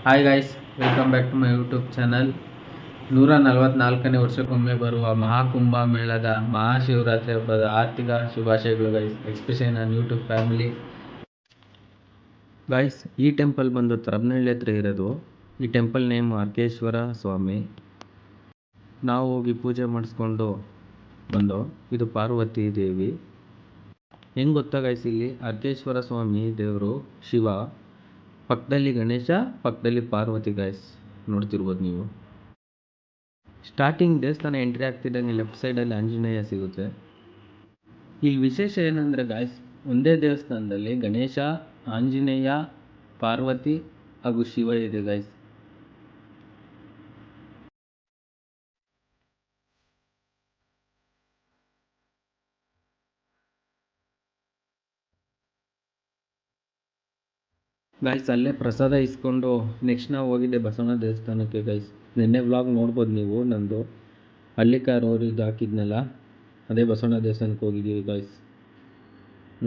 Hi guys, welcome back to my YouTube channel. 144ನೇ ವರ್ಷಕ್ಕೊಮ್ಮೆ ಬರುವ ಮಹಾಕುಂಭ ಮೇಳದ ಮಹಾಶಿವರಾತ್ರಿ ಹಬ್ಬದ ಆರ್ಥಿಕ ಶುಭಾಶಯಗಳು ಗೈಸ್, ಎಸ್ಪೆಷಲಿ ನನ್ನ ಯೂಟ್ಯೂಬ್ ಫ್ಯಾಮಿಲಿ. ಗೈಸ್, ಈ ಟೆಂಪಲ್ ಬಂದು ತರಬನಹಳ್ಳಿ ಹತ್ರ ಇರೋದು. ಈ ಟೆಂಪಲ್ ನೇಮ್ ಅರ್ಕೇಶ್ವರ ಸ್ವಾಮಿ. ನಾವು ಹೋಗಿ ಪೂಜೆ ಮಾಡಿಸ್ಕೊಂಡು ಬಂದು, ಇದು ಪಾರ್ವತಿ ದೇವಿ. ಹೆಂಗೆ ಗೊತ್ತಾ ಗೈಸ್, ಇಲ್ಲಿ ಅರ್ಕೇಶ್ವರ ಸ್ವಾಮಿ ದೇವರು ಶಿವ, ಪಕ್ಕದಲ್ಲಿ ಗಣೇಶ, ಪಕ್ಕದಲ್ಲಿ ಪಾರ್ವತಿ ಗೈಸ್, ನೋಡ್ತಿರ್ಬೋದು ನೀವು. ಸ್ಟಾರ್ಟಿಂಗ್ ದೇವಸ್ಥಾನ ಎಂಟ್ರಿ ಆಗ್ತಿದ್ದಂಗೆ ಲೆಫ್ಟ್ ಸೈಡಲ್ಲಿ ಆಂಜನೇಯ ಸಿಗುತ್ತೆ. ಇಲ್ಲಿ ವಿಶೇಷ ಏನಂದರೆ ಗೈಸ್, ಒಂದೇ ದೇವಸ್ಥಾನದಲ್ಲಿ ಗಣೇಶ, ಆಂಜನೇಯ, ಪಾರ್ವತಿ ಹಾಗೂ ಶಿವ ಇದೆ ಗೈಸ್. ಗೈಸ್, ಅಲ್ಲೇ ಪ್ರಸಾದ ಇಸ್ಕೊಂಡು ನೆಕ್ಸ್ಟ್ ನಾವು ಹೋಗಿದ್ದೆ ಬಸವಣ್ಣ ದೇವಸ್ಥಾನಕ್ಕೆ ಗೈಸ್. ನಿನ್ನೆ ವ್ಲಾಗ್ ನೋಡ್ಬೋದು ನೀವು ನಂದು. ಹಳ್ಳಿಕಾರ್ ಇದು ಹಾಕಿದ್ನಲ್ಲ, ಅದೇ ಬಸವಣ್ಣ ದೇವಸ್ಥಾನಕ್ಕೆ ಹೋಗಿದ್ದೀವಿ ಗೈಸ್.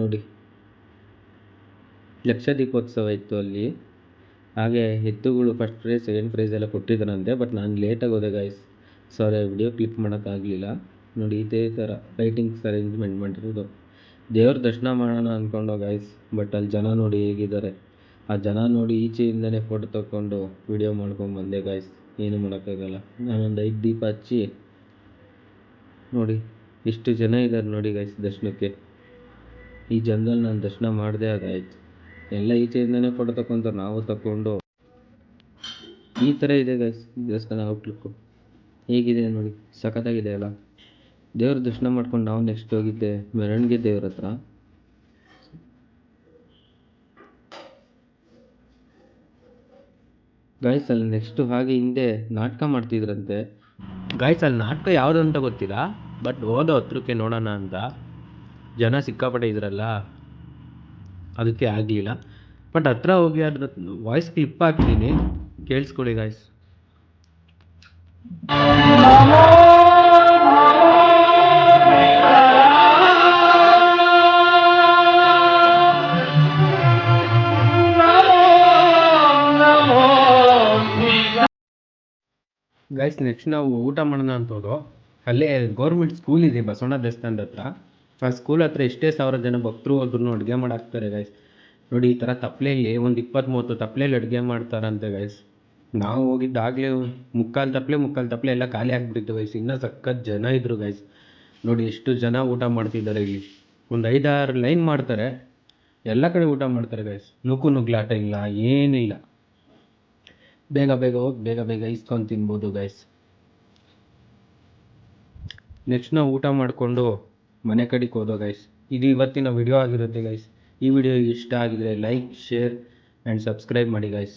ನೋಡಿ, ಲಕ್ಷ ದೀಪೋತ್ಸವ ಇತ್ತು ಅಲ್ಲಿ. ಹಾಗೆ ಎತ್ತುಗಳು ಫಸ್ಟ್ ಪ್ರೈಸ್, ಸೆಕೆಂಡ್ ಪ್ರೈಸ್ ಎಲ್ಲ ಕೊಟ್ಟಿದ್ದಾರಂತೆ. ಬಟ್ ನಾನು ಲೇಟಾಗಿ ಹೋದೆ ಗೈಸ್, ಸಾರಿ ವಿಡಿಯೋ ಕ್ಲಿಪ್ ಮಾಡೋಕ್ಕಾಗಲಿಲ್ಲ. ನೋಡಿ, ಇದೇ ಥರ ಲೈಟಿಂಗ್ಸ್ ಅರೇಂಜ್ಮೆಂಟ್ ಮಾಡಿರೋದು. ದೇವ್ರ ದರ್ಶನ ಮಾಡೋಣ ಅಂದ್ಕೊಂಡು ಗೈಸ್, ಬಟ್ ಅಲ್ಲಿ ಜನ ನೋಡಿ ಹೇಗಿದ್ದಾರೆ. ಆ ಜನ ನೋಡಿ ಈಚೆಯಿಂದನೇ ಫೋಟೋ ತೊಗೊಂಡು ವಿಡಿಯೋ ಬಂದೆ ಗೈಸ್. ಏನು ಮಾಡೋಕ್ಕಾಗಲ್ಲ. ನಾನೊಂದು 5 ದೀಪ ಹಚ್ಚಿ ನೋಡಿ ಇಷ್ಟು ಜನ ಇದ್ದಾರೆ ನೋಡಿ ಗೈಸ್ ದರ್ಶನಕ್ಕೆ. ಈ ಜನದಲ್ಲಿ ನಾನು ದರ್ಶನ ಮಾಡಿದೆ ಅದಾಯ್ತು. ಎಲ್ಲ ಈಚೆಯಿಂದನೇ ಫೋಟೋ ತಗೊತಾರೆ, ನಾವು ತಗೊಂಡು. ಈ ಥರ ಇದೆ ಗೈಸ್ ದೇವಸ್ಥಾನ ಔಟ್ಲುಕ್ಕು. ಹೇಗಿದೆ ನೋಡಿ, ಸಖತ್ತಾಗಿದೆ ಅಲ್ಲ. ದೇವ್ರ ದರ್ಶನ ಮಾಡ್ಕೊಂಡು ನಾವು ನೆಕ್ಸ್ಟ್ ಹೋಗಿದ್ದೆ ಮೆರವಣಿಗೆ ದೇವ್ರ ಹತ್ರ. ಗೈಸ್, ಅಲ್ಲಿ ನೆಕ್ಸ್ಟು ಹಾಗೆ ಹಿಂದೆ ನಾಟಕ ಮಾಡ್ತಿದ್ರಂತೆ ಗೈಸ್. ಅಲ್ಲಿ ನಾಟಕ ಯಾವುದು ಅಂತ ಗೊತ್ತಿಲ್ಲ, ಬಟ್ ಹೋದ ಹತ್ರಕ್ಕೆ ನೋಡೋಣ ಅಂತ. ಜನ ಸಿಕ್ಕಾಪಟ್ಟೆ ಇದ್ರಲ್ಲ, ಅದಕ್ಕೆ ಆಗಲಿಲ್ಲ. ಬಟ್ ಹತ್ರ ಹೋಗಿ ಅದ್ರ ವಾಯ್ಸ್ ಕ್ಲಿಪ್ ಹಾಕ್ತೀನಿ, ಕೇಳಿಸ್ಕೊಳ್ಳಿ ಗೈಸ್. ಗೈಸ್, ನೆಕ್ಸ್ಟ್ ನಾವು ಊಟ ಮಾಡೋಣ ಅಂತ ಹೋದೋ. ಅಲ್ಲೇ ಗೌರ್ಮೆಂಟ್ ಸ್ಕೂಲ್ ಇದೆ ಬಸವಣ್ಣ ದೇವಸ್ಥಾನದ ಹತ್ರ. ಆ ಸ್ಕೂಲ್ ಹತ್ರ ಎಷ್ಟೇ 1000 ಜನ ಭಕ್ತರು ಹೋದ್ರೂ ಅಡುಗೆ ಮಾಡಾಕ್ತಾರೆ ಗೈಸ್. ನೋಡಿ, ಈ ಥರ ತಪ್ಪಲೆಯಲ್ಲಿ ಒಂದು 20-30 ತಪ್ಪಲೆಯಲ್ಲಿ ಅಡುಗೆ ಮಾಡ್ತಾರಂತೆ ಗೈಸ್. ನಾವು ಹೋಗಿದ್ದಾಗಲೇ ಮುಕ್ಕಾಲು ತಪ್ಪಲೆ ಎಲ್ಲ ಖಾಲಿ ಆಗಿಬಿಟ್ಟಿತ್ತು ಗೈಸ್. ಇನ್ನೂ ಸಖತ್ ಜನ ಇದ್ದರು ಗೈಸ್. ನೋಡಿ ಎಷ್ಟು ಜನ ಊಟ ಮಾಡ್ತಿದ್ದಾರೆ ಇಲ್ಲಿ. ಒಂದು 5-6 ಲೈನ್ ಮಾಡ್ತಾರೆ, ಎಲ್ಲ ಕಡೆ ಊಟ ಮಾಡ್ತಾರೆ ಗೈಸ್. ನುಗ್ಲಾಟ ಇಲ್ಲ, ಏನೂ ಇಲ್ಲ. ಬೇಗ ಹೋಗಿ ಬೇಗ ಇಸ್ಕೊಂಡು ತಿನ್ಬೋದು ಗೈಸ್. ನೆಕ್ಸ್ಟ್ ನಾವು ಊಟ ಮಾಡಿಕೊಂಡು ಮನೆ ಕಡೆಗೆ ಹೋದೋ ಗೈಸ್. ಇದು ಇವತ್ತಿನ ವಿಡಿಯೋ ಆಗಿರುತ್ತೆ ಗೈಸ್. ಈ ವಿಡಿಯೋ ಇಷ್ಟ ಆಗಿದರೆ ಲೈಕ್, ಶೇರ್ ಆ್ಯಂಡ್ ಸಬ್ಸ್ಕ್ರೈಬ್ ಮಾಡಿ ಗೈಸ್.